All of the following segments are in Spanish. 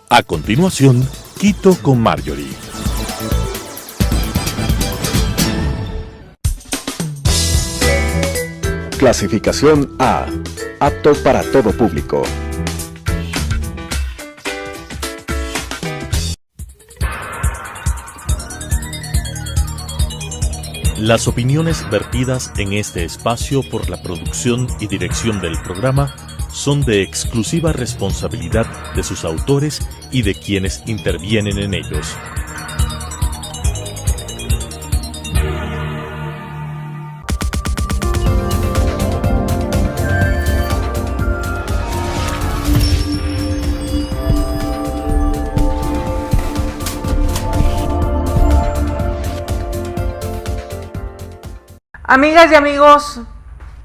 A continuación, Quito con Marjorie. Clasificación A. Apto para todo público. Las opiniones vertidas en este espacio por la producción y dirección del programa son de exclusiva responsabilidad de sus autores y de quienes intervienen en ellos. Amigas y amigos,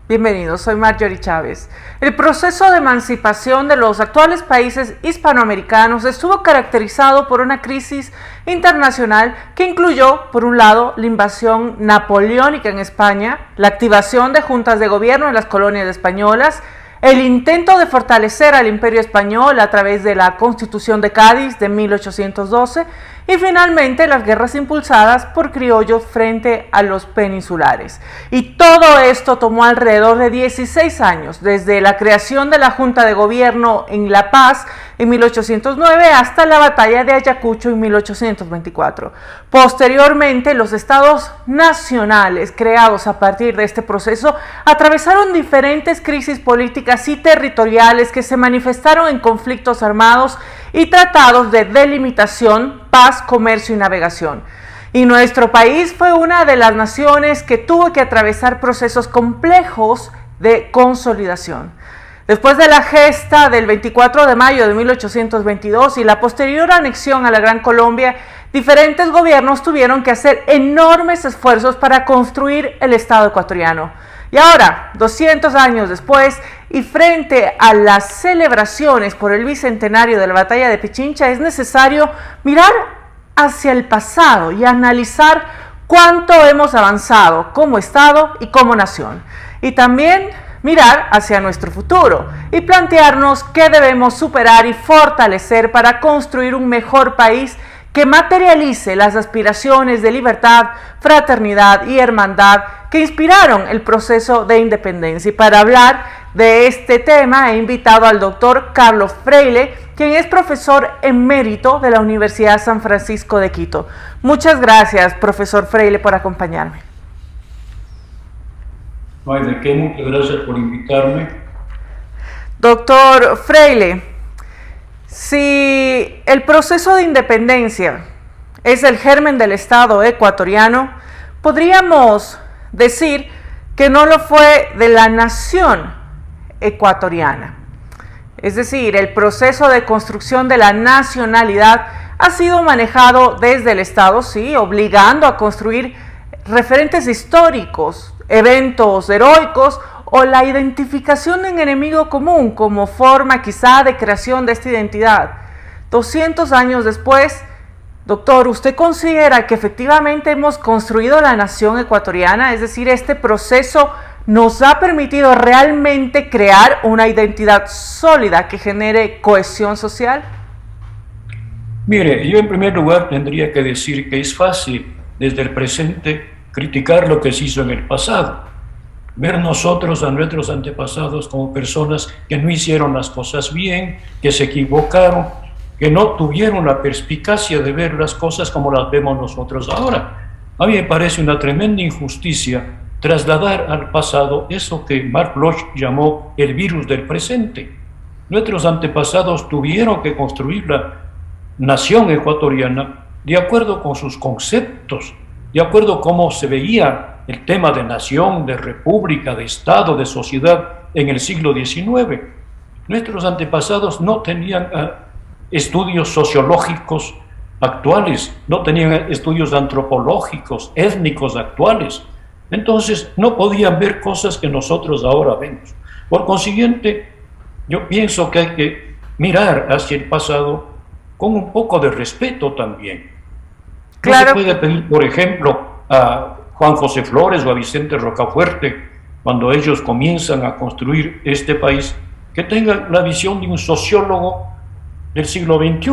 bienvenidos, soy Marjorie Chávez. El proceso de emancipación de los actuales países hispanoamericanos estuvo caracterizado por una crisis internacional que incluyó, por un lado, la invasión napoleónica en España, la activación de juntas de gobierno en las colonias españolas, el intento de fortalecer al Imperio Español a través de la Constitución de Cádiz de 1812 y finalmente las guerras impulsadas por criollos frente a los peninsulares. Y todo esto tomó alrededor de 16 años, desde la creación de la Junta de Gobierno en La Paz en 1809 hasta la batalla de Ayacucho en 1824. Posteriormente, los estados nacionales creados a partir de este proceso atravesaron diferentes crisis políticas y territoriales que se manifestaron en conflictos armados y tratados de delimitación, paz, comercio y navegación. Y nuestro país fue una de las naciones que tuvo que atravesar procesos complejos de consolidación. Después de la gesta del 24 de mayo de 1822 y la posterior anexión a la Gran Colombia, diferentes gobiernos tuvieron que hacer enormes esfuerzos para construir el Estado ecuatoriano. Y ahora, 200 años después, y frente a las celebraciones por el bicentenario de la batalla de Pichincha, es necesario mirar hacia el pasado y analizar cuánto hemos avanzado como Estado y como nación. Y también mirar hacia nuestro futuro y plantearnos qué debemos superar y fortalecer para construir un mejor país que materialice las aspiraciones de libertad, fraternidad y hermandad que inspiraron el proceso de independencia. Y para hablar de este tema he invitado al doctor Carlos Freile, quien es profesor emérito de la Universidad San Francisco de Quito. Muchas gracias, profesor Freile, por acompañarme. No hay de qué, muchas gracias por invitarme. Doctor Freile, si el proceso de independencia es el germen del Estado ecuatoriano, podríamos decir que no lo fue de la nación ecuatoriana. Es decir, el proceso de construcción de la nacionalidad ha sido manejado desde el Estado, sí, obligando a construir referentes históricos, eventos heroicos o la identificación de un enemigo común como forma quizá de creación de esta identidad. 200 años después, doctor, ¿usted considera que efectivamente hemos construido la nación ecuatoriana? Es decir, este proceso nos ha permitido realmente crear una identidad sólida que genere cohesión social. Mire, yo en primer lugar tendría que decir que es fácil desde el presente criticar lo que se hizo en el pasado, ver nosotros a nuestros antepasados como personas que no hicieron las cosas bien, que se equivocaron, que no tuvieron la perspicacia de ver las cosas como las vemos nosotros ahora. A mí me parece una tremenda injusticia trasladar al pasado eso que Mark Bloch llamó el virus del presente. Nuestros antepasados tuvieron que construir la nación ecuatoriana de acuerdo con sus conceptos, de acuerdo a cómo se veía el tema de nación, de república, de Estado, de sociedad en el siglo XIX. Nuestros antepasados no tenían estudios sociológicos actuales, no tenían estudios antropológicos, étnicos actuales. Entonces no podían ver cosas que nosotros ahora vemos. Por consiguiente, yo pienso que hay que mirar hacia el pasado con un poco de respeto también. Claro. No se puede pedir, por ejemplo, a Juan José Flores o a Vicente Rocafuerte, cuando ellos comienzan a construir este país, que tengan la visión de un sociólogo del siglo XXI.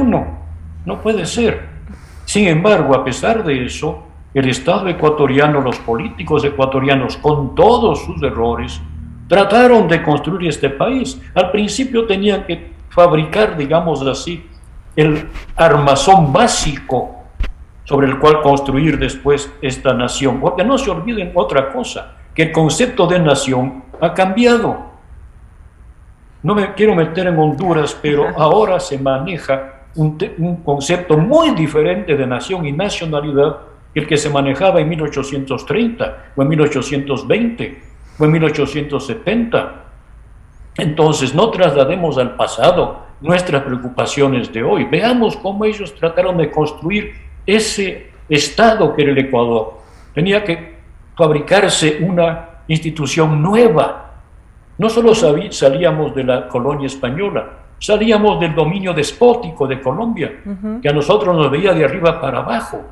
No puede ser. Sin embargo, a pesar de eso, el Estado ecuatoriano, los políticos ecuatorianos, con todos sus errores, trataron de construir este país. Al principio tenían que fabricar, digamos así, el armazón básico sobre el cual construir después esta nación. Porque no se olviden otra cosa, que el concepto de nación ha cambiado. No me quiero meter en Honduras, pero ahora se maneja un concepto muy diferente de nación y nacionalidad que el que se manejaba en 1830 o en 1820 o en 1870. Entonces, no traslademos al pasado nuestras preocupaciones de hoy. Veamos cómo ellos trataron de construir ese Estado que era el Ecuador. Tenía que fabricarse una institución nueva. No solo salíamos de la colonia española, salíamos del dominio despótico de Colombia, que a nosotros nos veía de arriba para abajo,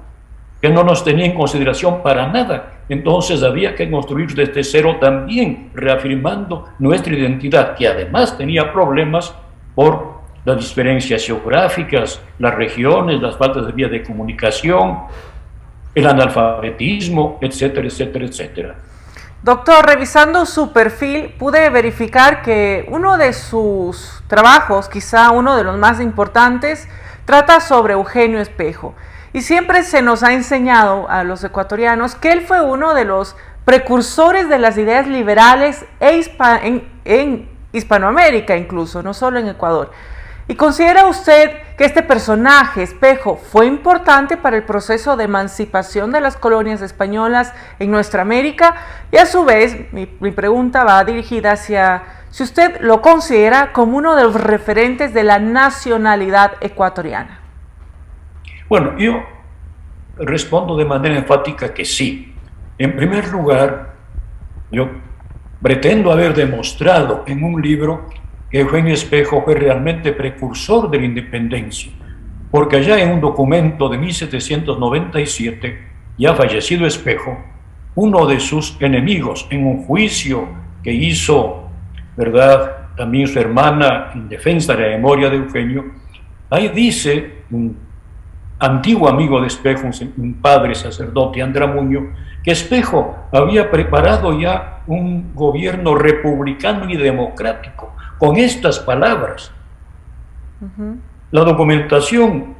que no nos tenía en consideración para nada. Entonces había que construir desde cero también, reafirmando nuestra identidad, que además tenía problemas por las diferencias geográficas, las regiones, las faltas de vías de comunicación, el analfabetismo, etcétera, etcétera, etcétera. Doctor, revisando su perfil, pude verificar que uno de sus trabajos, quizá uno de los más importantes, trata sobre Eugenio Espejo. Y siempre se nos ha enseñado a los ecuatorianos que él fue uno de los precursores de las ideas liberales en Hispanoamérica incluso, no solo en Ecuador. ¿Y considera usted que este personaje, Espejo, fue importante para el proceso de emancipación de las colonias españolas en nuestra América? Y a su vez, mi pregunta va dirigida hacia si usted lo considera como uno de los referentes de la nacionalidad ecuatoriana. Bueno, yo respondo de manera enfática que sí. En primer lugar, yo pretendo haber demostrado en un libro que Eugenio Espejo fue realmente precursor de la independencia, porque allá en un documento de 1797, ya fallecido Espejo, uno de sus enemigos en un juicio que hizo, ¿verdad?, también su hermana en defensa de la memoria de Eugenio, ahí dice un antiguo amigo de Espejo, un padre sacerdote, Andramuño, que Espejo había preparado ya un gobierno republicano y democrático, con estas palabras. La documentación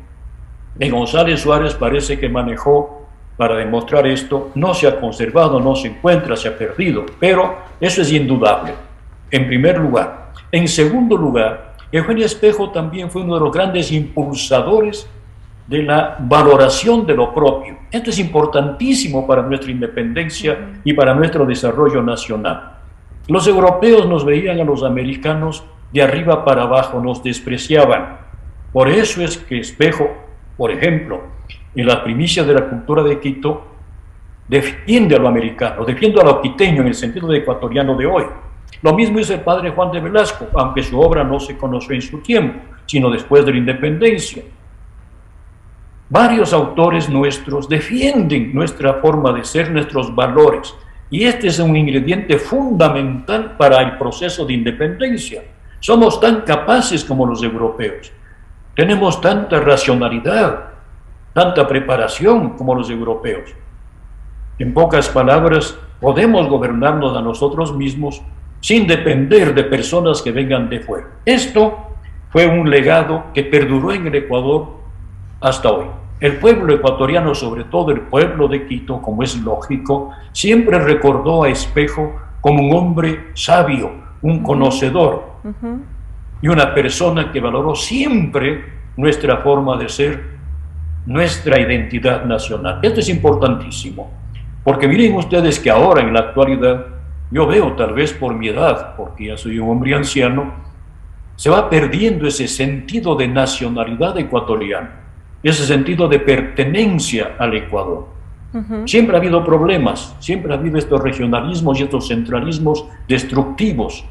de González Suárez parece que manejó para demostrar esto, no se ha conservado, no se encuentra, se ha perdido, pero eso es indudable, en primer lugar. En segundo lugar, Eugenio Espejo también fue uno de los grandes impulsadores de la valoración de lo propio. Esto es importantísimo para nuestra independencia y para nuestro desarrollo nacional. Los europeos nos veían a los americanos de arriba para abajo, nos despreciaban. Por eso es que Espejo, por ejemplo, en las primicias de la cultura de Quito, defiende a lo americano, defiende a lo quiteño en el sentido de ecuatoriano de hoy. Lo mismo hizo el padre Juan de Velasco, aunque su obra no se conoció en su tiempo, sino después de la independencia. Varios autores nuestros defienden nuestra forma de ser, nuestros valores. Y este es un ingrediente fundamental para el proceso de independencia. Somos tan capaces como los europeos. Tenemos tanta racionalidad, tanta preparación como los europeos. En pocas palabras, podemos gobernarnos a nosotros mismos sin depender de personas que vengan de fuera. Esto fue un legado que perduró en el Ecuador hasta hoy. El pueblo ecuatoriano, sobre todo el pueblo de Quito, como es lógico, siempre recordó a Espejo como un hombre sabio, un conocedor y una persona que valoró siempre nuestra forma de ser, nuestra identidad nacional. Esto es importantísimo, porque miren ustedes que ahora en la actualidad, yo veo tal vez por mi edad, porque ya soy un hombre anciano, se va perdiendo ese sentido de nacionalidad ecuatoriana, ese sentido de pertenencia al Ecuador. Siempre ha habido problemas, siempre ha habido estos regionalismos y estos centralismos destructivos.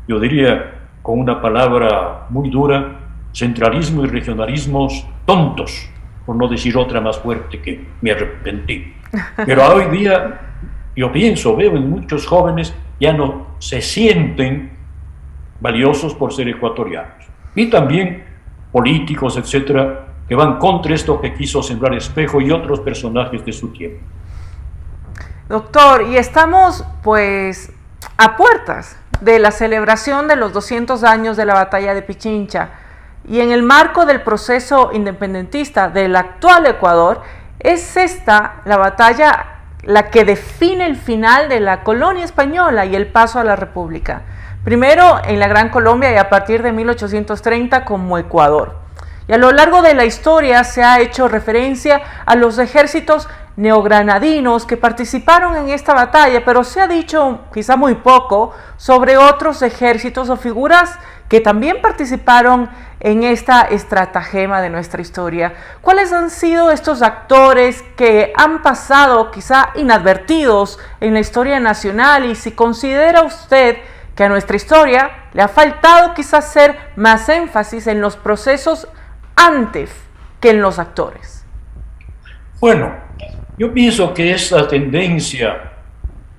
Yo diría, con una palabra muy dura, centralismo y regionalismos tontos, por no decir otra más fuerte que me arrepentí. Pero hoy día, yo pienso, veo en muchos jóvenes ya no se sienten valiosos por ser ecuatorianos. Y también políticos, etcétera, que van contra esto que quiso sembrar Espejo y otros personajes de su tiempo. Doctor, y estamos pues a puertas de la celebración de los 200 años de la batalla de Pichincha, y en el marco del proceso independentista del actual Ecuador, es esta la batalla la que define el final de la colonia española y el paso a la república. Primero en la Gran Colombia y a partir de 1830 como Ecuador. Y a lo largo de la historia se ha hecho referencia a los ejércitos neogranadinos que participaron en esta batalla, pero se ha dicho quizá muy poco sobre otros ejércitos o figuras que también participaron en esta estratagema de nuestra historia. ¿Cuáles han sido estos actores que han pasado quizá inadvertidos en la historia nacional? Y si considera usted que a nuestra historia le ha faltado quizás hacer más énfasis en los procesos antes que en los actores. Bueno, yo pienso que esa tendencia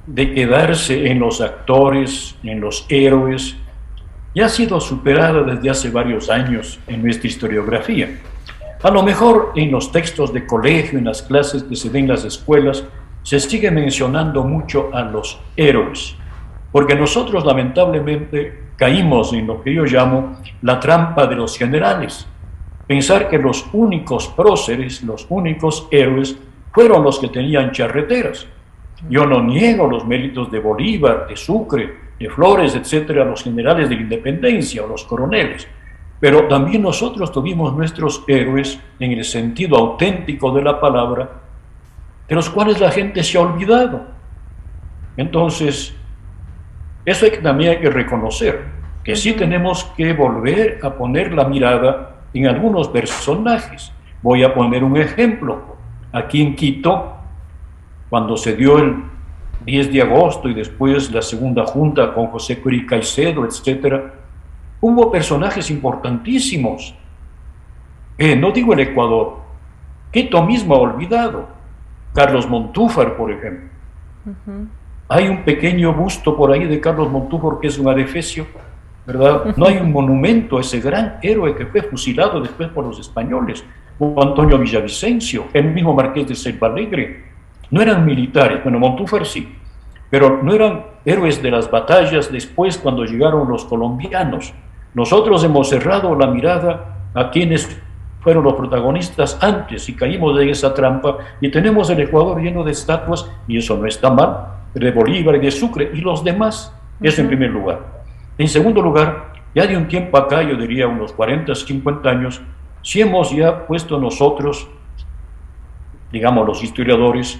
de quedarse en los actores, en los héroes, ya ha sido superada desde hace varios años en nuestra historiografía. A lo mejor en los textos de colegio, en las clases que se den en las escuelas, se sigue mencionando mucho a los héroes, porque nosotros lamentablemente caímos en lo que yo llamo la trampa de los generales. Pensar que los únicos próceres, los únicos héroes, fueron los que tenían charreteras. Yo no niego los méritos de Bolívar, de Sucre, de Flores, etcétera, los generales de la independencia o los coroneles. Pero también nosotros tuvimos nuestros héroes en el sentido auténtico de la palabra, de los cuales la gente se ha olvidado. Entonces, eso también hay que reconocer, que sí tenemos que volver a poner la mirada en algunos personajes. Voy a poner un ejemplo. Aquí en Quito, cuando se dio el 10 de agosto y después la segunda junta con José Curí Caicedo, etcétera, hubo personajes importantísimos. No digo el Ecuador, Quito mismo ha olvidado. Carlos Montúfar, por ejemplo. Hay un pequeño busto por ahí de Carlos Montúfar que es un adefesio, ¿verdad? No hay un monumento a ese gran héroe que fue fusilado después por los españoles, o Antonio Villavicencio, el mismo Marqués de Selva Alegre. No eran militares, bueno, Montúfar sí, pero no eran héroes de las batallas después cuando llegaron los colombianos. Nosotros hemos cerrado la mirada a quienes fueron los protagonistas antes y caímos en esa trampa y tenemos el Ecuador lleno de estatuas, y eso no está mal, de Bolívar y de Sucre y los demás. Eso en primer lugar. En segundo lugar, ya de un tiempo acá, yo diría unos 40, 50 años, si hemos ya puesto nosotros, digamos los historiadores,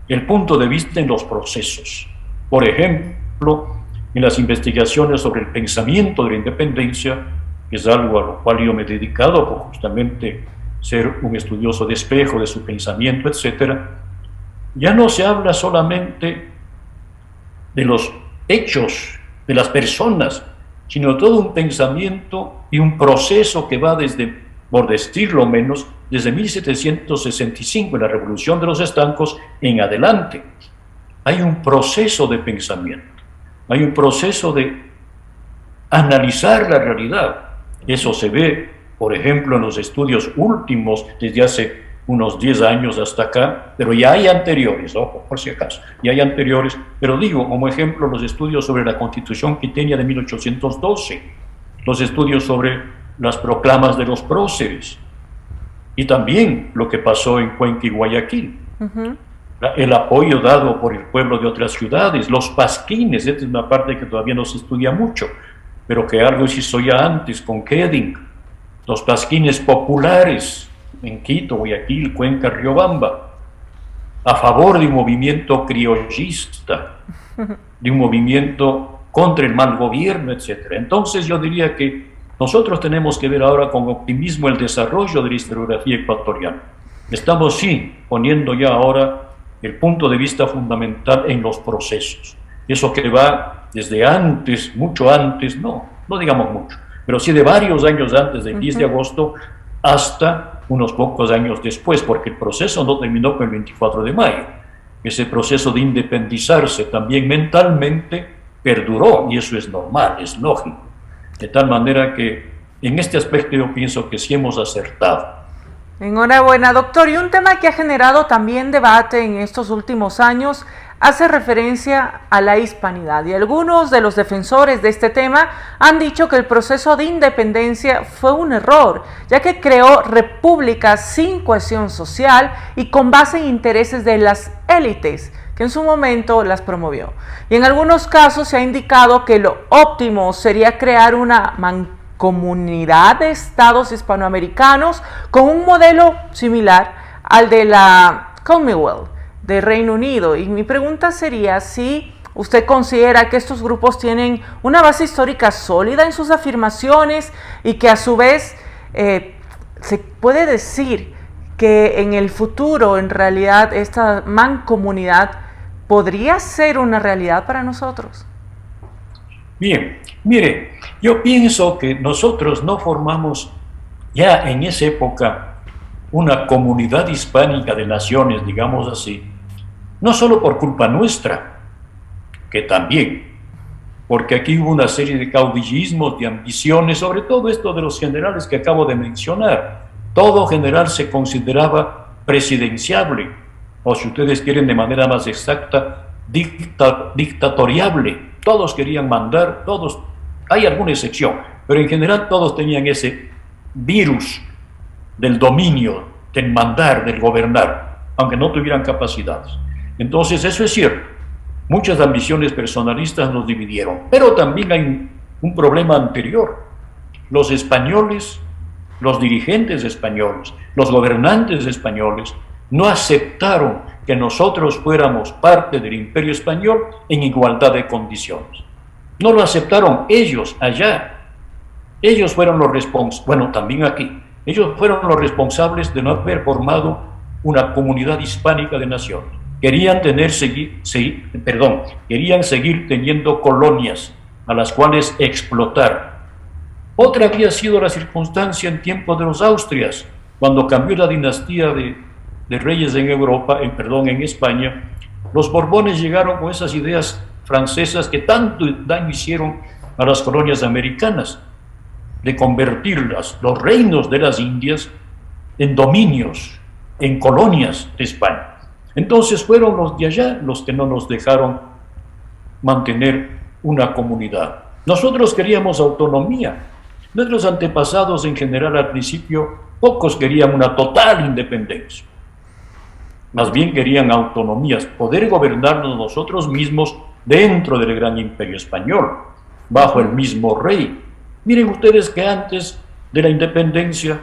el punto de vista en los procesos. Por ejemplo, en las investigaciones sobre el pensamiento de la independencia, que es algo a lo cual yo me he dedicado por justamente ser un estudioso de Espejo, de su pensamiento, etcétera, ya no se habla solamente de los hechos, de las personas, sino todo un pensamiento y un proceso que va desde, por decirlo menos, desde 1765, en la Revolución de los Estancos, en adelante. Hay un proceso de pensamiento, hay un proceso de analizar la realidad. Eso se ve, por ejemplo, en los estudios últimos, desde hace unos 10 años hasta acá, pero ya hay anteriores, ojo, por si acaso, ya hay anteriores, pero digo, como ejemplo, los estudios sobre la Constitución quiteña de 1812, los estudios sobre las proclamas de los próceres, y también lo que pasó en Cuenca y Guayaquil, el apoyo dado por el pueblo de otras ciudades, los pasquines, esta es una parte que todavía no se estudia mucho, pero que algo se hizo ya antes con Keding, los pasquines populares en Quito, Guayaquil, Cuenca, Riobamba, a favor de un movimiento criollista, de un movimiento contra el mal gobierno, etc. Entonces yo diría que nosotros tenemos que ver ahora con optimismo el desarrollo de la historiografía ecuatoriana. Estamos sí poniendo ya ahora el punto de vista fundamental en los procesos. Eso que va desde antes, mucho antes, no digamos mucho, pero sí de varios años antes del 10 de agosto hasta unos pocos años después, porque el proceso no terminó con el 24 de mayo. Ese proceso de independizarse también mentalmente perduró, y eso es normal, es lógico. De tal manera que En este aspecto yo pienso que sí hemos acertado. Enhorabuena, doctor. Y un tema que ha generado también debate en estos últimos años hace referencia a la hispanidad. Y algunos de los defensores de este tema han dicho que el proceso de independencia fue un error, ya que creó repúblicas sin cohesión social y con base en intereses de las élites, que en su momento las promovió. Y en algunos casos se ha indicado que lo óptimo sería crear una mancomunidad de estados hispanoamericanos con un modelo similar al de la Commonwealth de Reino Unido. Y mi pregunta sería si usted considera que estos grupos tienen una base histórica sólida en sus afirmaciones y que a su vez se puede decir que en el futuro en realidad esta mancomunidad podría ser una realidad para nosotros. Bien, mire, yo pienso que nosotros no formamos ya en esa época una comunidad hispánica de naciones, digamos así, no solo por culpa nuestra, que también, porque aquí hubo una serie de caudillismos, de ambiciones, sobre todo esto de los generales que acabo de mencionar. Todo general se consideraba presidenciable, o si ustedes quieren de manera más exacta, dictatoriable. Todos querían mandar, todos, hay alguna excepción, pero en general todos tenían ese virus del dominio, del mandar, del gobernar, aunque no tuvieran capacidades. Entonces eso es cierto, muchas ambiciones personalistas nos dividieron, pero también hay un problema anterior. Los españoles, los dirigentes españoles, los gobernantes españoles no aceptaron que nosotros fuéramos parte del Imperio Español en igualdad de condiciones. No lo aceptaron ellos allá. Ellos fueron los responsables, bueno, también aquí, ellos fueron los responsables de no haber formado una comunidad hispánica de naciones. Querían seguir teniendo colonias a las cuales explotar. Otra había sido la circunstancia en tiempos de los Austrias, cuando cambió la dinastía de reyes en Europa, en España. Los Borbones llegaron con esas ideas francesas que tanto daño hicieron a las colonias americanas, de convertir los reinos de las Indias en dominios, en colonias de España. Entonces fueron los de allá los que no nos dejaron mantener una comunidad. Nosotros queríamos autonomía. Nuestros antepasados en general al principio, pocos querían una total independencia. Más bien querían autonomías, poder gobernarnos nosotros mismos dentro del gran imperio español, bajo el mismo rey. Miren ustedes que antes de la independencia,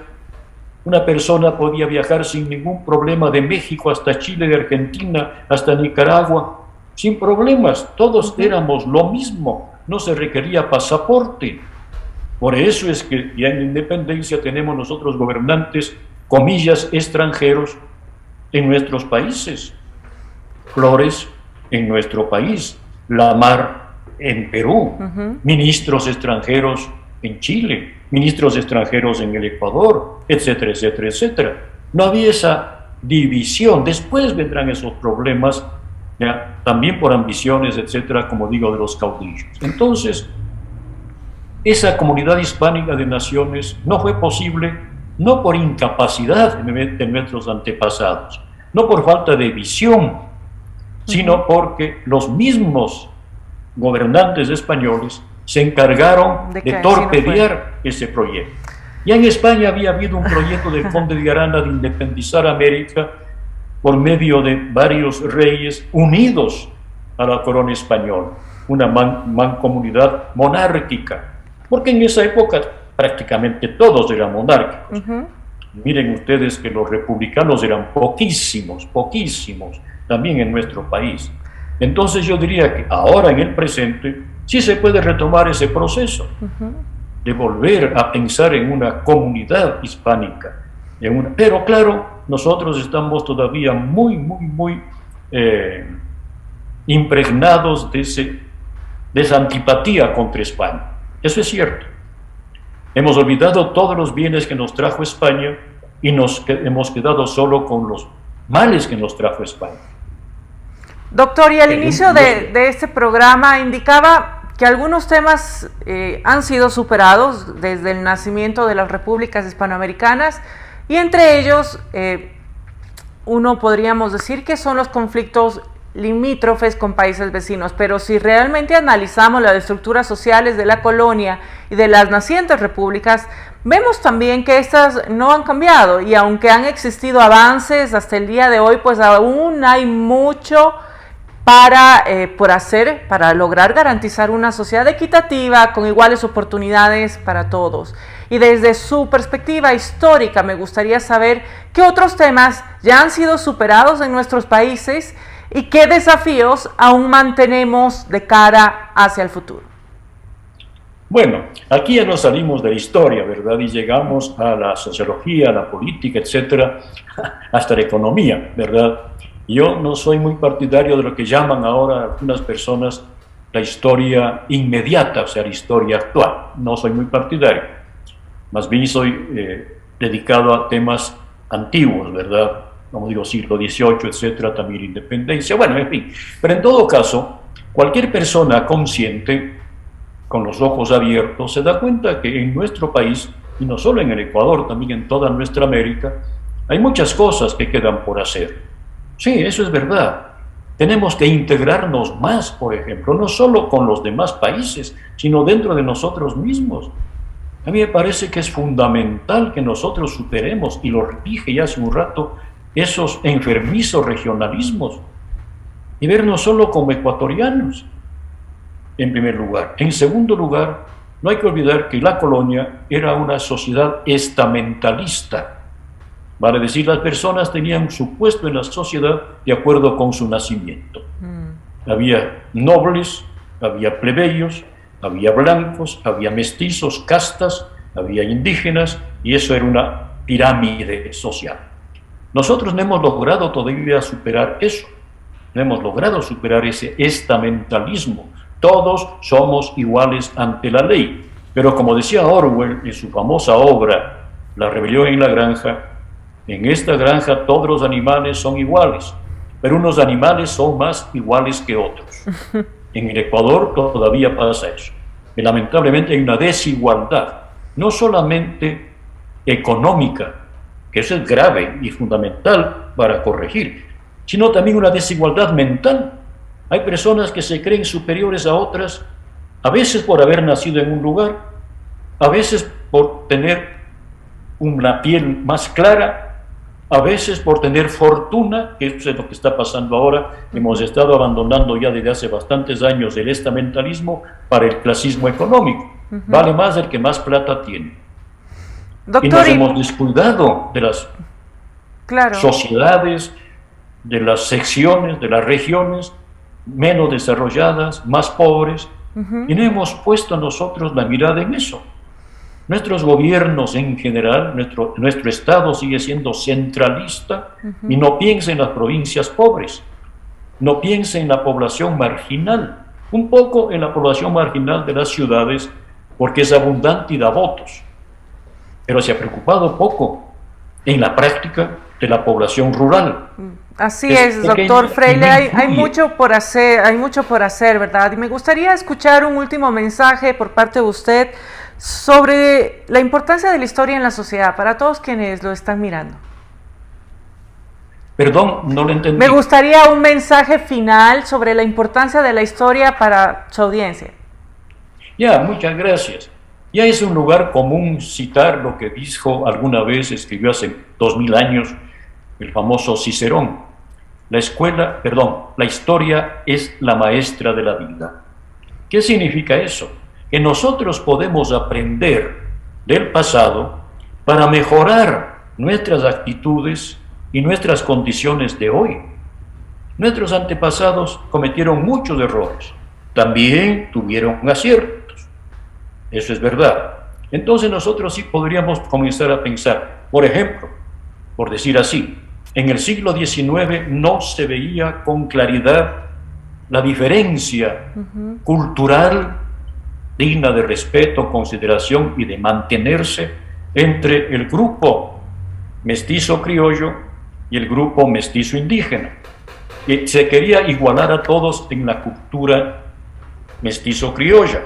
una persona podía viajar sin ningún problema de México hasta Chile, de Argentina hasta Nicaragua, sin problemas. Todos éramos lo mismo, no se requería pasaporte. Por eso es que ya en la independencia tenemos nosotros gobernantes, comillas, extranjeros en nuestros países. Flores en nuestro país, Lamar en Perú, ministros extranjeros en Chile, ministros extranjeros en el Ecuador, etcétera, etcétera, etcétera. No había esa división. Después vendrán esos problemas, ya, también por ambiciones, etcétera, como digo, de los caudillos. Entonces, esa comunidad hispánica de naciones no fue posible, no por incapacidad de nuestros antepasados, no por falta de visión, sino porque los mismos gobernantes españoles se encargaron de torpedear ese proyecto. Ya en España había habido un proyecto del conde de Arana de independizar América por medio de varios reyes unidos a la corona española, una mancomunidad monárquica, porque en esa época prácticamente todos eran monárquicos. Miren ustedes que los republicanos eran poquísimos, también en nuestro país. Entonces yo diría que ahora en el presente sí se puede retomar ese proceso de volver a pensar en una comunidad hispánica. Pero claro, nosotros estamos todavía muy impregnados de esa antipatía contra España. Eso es cierto. Hemos olvidado todos los bienes que nos trajo España y hemos quedado solo con los males que nos trajo España. Doctor, y al inicio de este programa indicaba que algunos temas han sido superados desde el nacimiento de las repúblicas hispanoamericanas, y entre ellos uno podríamos decir que son los conflictos limítrofes con países vecinos, pero si realmente analizamos las estructuras sociales de la colonia y de las nacientes repúblicas, vemos también que estas no han cambiado, y aunque han existido avances hasta el día de hoy, pues aún hay mucho por hacer para lograr garantizar una sociedad equitativa con iguales oportunidades para todos. Y desde su perspectiva histórica me gustaría saber qué otros temas ya han sido superados en nuestros países y qué desafíos aún mantenemos de cara hacia el futuro. Bueno, aquí ya nos salimos de la historia, ¿verdad? Y llegamos a la sociología, a la política, etcétera, hasta la economía, ¿verdad? Yo no soy muy partidario de lo que llaman ahora algunas personas la historia inmediata, o sea, la historia actual. No soy muy partidario. Más bien soy dedicado a temas antiguos, ¿verdad? Como digo, siglo XVIII, etcétera, también independencia, bueno, en fin. Pero en todo caso, cualquier persona consciente, con los ojos abiertos, se da cuenta que en nuestro país, y no solo en el Ecuador, también en toda nuestra América, hay muchas cosas que quedan por hacer. Sí, eso es verdad. Tenemos que integrarnos más, por ejemplo, no solo con los demás países, sino dentro de nosotros mismos. A mí me parece que es fundamental que nosotros superemos, y lo dije ya hace un rato, esos enfermizos regionalismos y vernos solo como ecuatorianos, en primer lugar. En segundo lugar, no hay que olvidar que la colonia era una sociedad estamentalista, vale decir, las personas tenían su puesto en la sociedad de acuerdo con su nacimiento. Había nobles, había plebeyos, había blancos, había mestizos, castas, había indígenas, y eso era una pirámide social. Nosotros no hemos logrado todavía superar eso, no hemos logrado superar ese estamentalismo. Todos somos iguales ante la ley, pero como decía Orwell en su famosa obra La rebelión en la granja, en esta granja todos los animales son iguales, pero unos animales son más iguales que otros. En el Ecuador todavía pasa eso. Y lamentablemente hay una desigualdad, no solamente económica, que eso es grave y fundamental para corregir, sino también una desigualdad mental. Hay personas que se creen superiores a otras, a veces por haber nacido en un lugar, a veces por tener una piel más clara, a veces por tener fortuna, que eso es lo que está pasando ahora. Hemos estado abandonando ya desde hace bastantes años el estamentalismo para el clasismo económico. Vale más el que más plata tiene. Doctor, y nos hemos descuidado de las sociedades, de las secciones, de las regiones menos desarrolladas, más pobres, y no hemos puesto nosotros la mirada en eso. Nuestros gobiernos en general, nuestro Estado sigue siendo centralista y no piensa en las provincias pobres, no piensa en la población marginal, un poco en la población marginal de las ciudades, porque es abundante y da votos, pero se ha preocupado poco en la práctica de la población rural. Así es, doctor Freile, hay mucho por hacer, ¿verdad? Y me gustaría escuchar un último mensaje por parte de usted sobre la importancia de la historia en la sociedad, para todos quienes lo están mirando. Perdón, no lo entendí. Me gustaría un mensaje final sobre la importancia de la historia para su audiencia. Ya, muchas gracias. Ya es un lugar común citar lo que dijo alguna vez, escribió hace 2000 años, el famoso Cicerón. La historia es la maestra de la vida. ¿Qué significa eso? Que nosotros podemos aprender del pasado para mejorar nuestras actitudes y nuestras condiciones de hoy. Nuestros antepasados cometieron muchos errores, también tuvieron aciertos, eso es verdad. Entonces nosotros sí podríamos comenzar a pensar, por ejemplo, por decir así, en el siglo XIX no se veía con claridad la diferencia cultural digna de respeto, consideración y de mantenerse entre el grupo mestizo criollo y el grupo mestizo indígena. Y se quería igualar a todos en la cultura mestizo-criolla.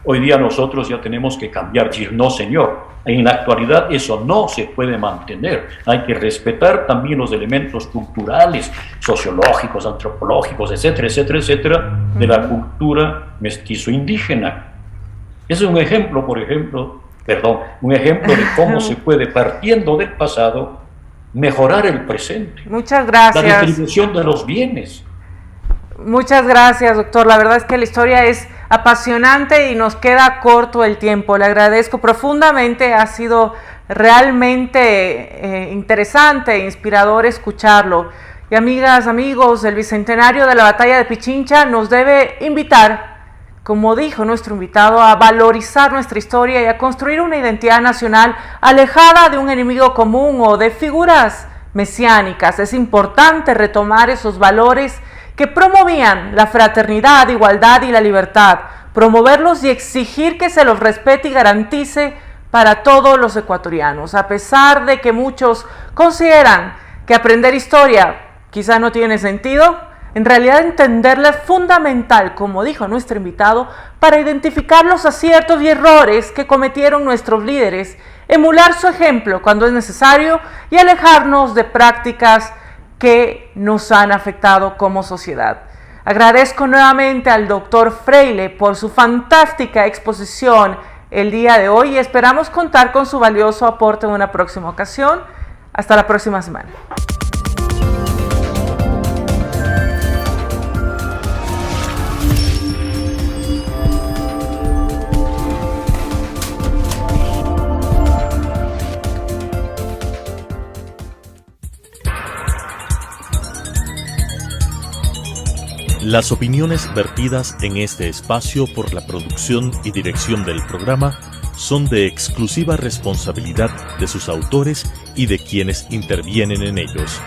Hoy día nosotros ya tenemos que cambiar, decir, no señor, en la actualidad eso no se puede mantener. Hay que respetar también los elementos culturales, sociológicos, antropológicos, etcétera, etcétera, etcétera, de la cultura mestizo-indígena. Es un ejemplo, un ejemplo de cómo se puede, partiendo del pasado, mejorar el presente. Muchas gracias. La distribución de los bienes. Muchas gracias, doctor. La verdad es que la historia es apasionante y nos queda corto el tiempo. Le agradezco profundamente. Ha sido realmente interesante e inspirador escucharlo. Y amigas, amigos, el Bicentenario de la Batalla de Pichincha nos debe invitar, como dijo nuestro invitado, a valorizar nuestra historia y a construir una identidad nacional alejada de un enemigo común o de figuras mesiánicas. Es importante retomar esos valores que promovían la fraternidad, igualdad y la libertad, promoverlos y exigir que se los respete y garantice para todos los ecuatorianos. A pesar de que muchos consideran que aprender historia quizá no tiene sentido, en realidad entenderla es fundamental, como dijo nuestro invitado, para identificar los aciertos y errores que cometieron nuestros líderes, emular su ejemplo cuando es necesario y alejarnos de prácticas que nos han afectado como sociedad. Agradezco nuevamente al doctor Freile por su fantástica exposición el día de hoy y esperamos contar con su valioso aporte en una próxima ocasión. Hasta la próxima semana. Las opiniones vertidas en este espacio por la producción y dirección del programa son de exclusiva responsabilidad de sus autores y de quienes intervienen en ellos.